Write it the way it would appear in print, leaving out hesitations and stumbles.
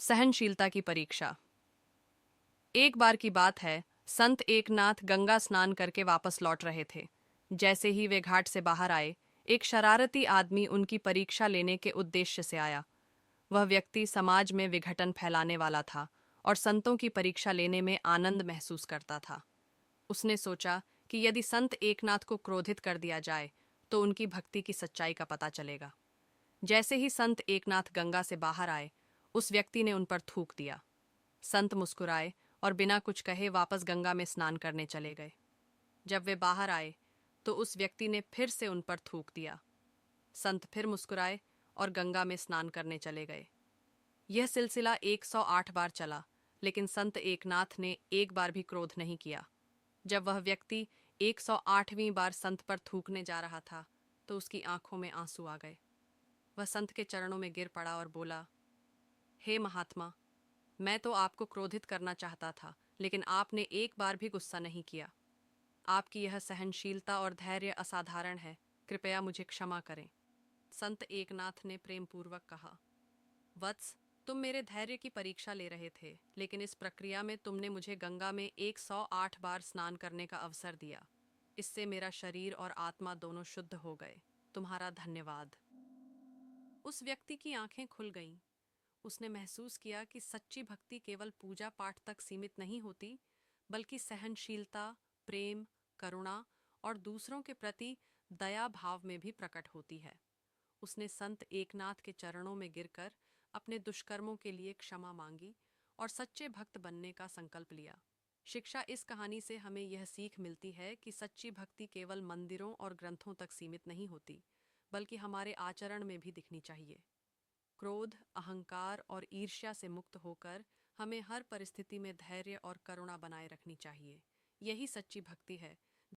सहनशीलता की परीक्षा। एक बार की बात है, संत एकनाथ गंगा स्नान करके वापस लौट रहे थे। जैसे ही वे घाट से बाहर आए, एक शरारती आदमी उनकी परीक्षा लेने के उद्देश्य से आया। वह व्यक्ति समाज में विघटन फैलाने वाला था और संतों की परीक्षा लेने में आनंद महसूस करता था। उसने सोचा कि यदि संत एकनाथ को क्रोधित कर दिया जाए तो उनकी भक्ति की सच्चाई का पता चलेगा। जैसे ही संत एकनाथ गंगा से बाहर आए, उस व्यक्ति ने उन पर थूक दिया। संत मुस्कुराए और बिना कुछ कहे वापस गंगा में स्नान करने चले गए। जब वे बाहर आए तो उस व्यक्ति ने फिर से उन पर थूक दिया। संत फिर मुस्कुराए और गंगा में स्नान करने चले गए। यह सिलसिला 108 बार चला, लेकिन संत एकनाथ ने एक बार भी क्रोध नहीं किया। जब वह व्यक्ति 108वीं बार संत पर थूकने जा रहा था तो उसकी आंखों में आंसू आ गए। वह संत के चरणों में गिर पड़ा और बोला, हे महात्मा, मैं तो आपको क्रोधित करना चाहता था, लेकिन आपने एक बार भी गुस्सा नहीं किया। आपकी यह सहनशीलता और धैर्य असाधारण है। कृपया मुझे क्षमा करें। संत एकनाथ ने प्रेमपूर्वक कहा, वत्स, तुम मेरे धैर्य की परीक्षा ले रहे थे, लेकिन इस प्रक्रिया में तुमने मुझे गंगा में 108 बार स्नान करने का अवसर दिया। इससे मेरा शरीर और आत्मा दोनों शुद्ध हो गए। तुम्हारा धन्यवाद। उस व्यक्ति की आंखें खुल गईं। उसने महसूस किया कि सच्ची भक्ति केवल पूजा पाठ तक सीमित नहीं होती, बल्कि सहनशीलता, प्रेम, करुणा और दूसरों के प्रति दया भाव में भी प्रकट होती है। उसने संत एकनाथ के चरणों में गिरकर अपने दुष्कर्मों के लिए क्षमा मांगी और सच्चे भक्त बनने का संकल्प लिया। शिक्षा इस कहानी से हमें यह सीख मिलती है कि सच्ची भक्ति केवल मंदिरों और ग्रंथों तक सीमित नहीं होती, बल्कि हमारे आचरण में भी दिखनी चाहिए। क्रोध, अहंकार और ईर्ष्या से मुक्त होकर हमें हर परिस्थिति में धैर्य और करुणा बनाए रखनी चाहिए। यही सच्ची भक्ति है,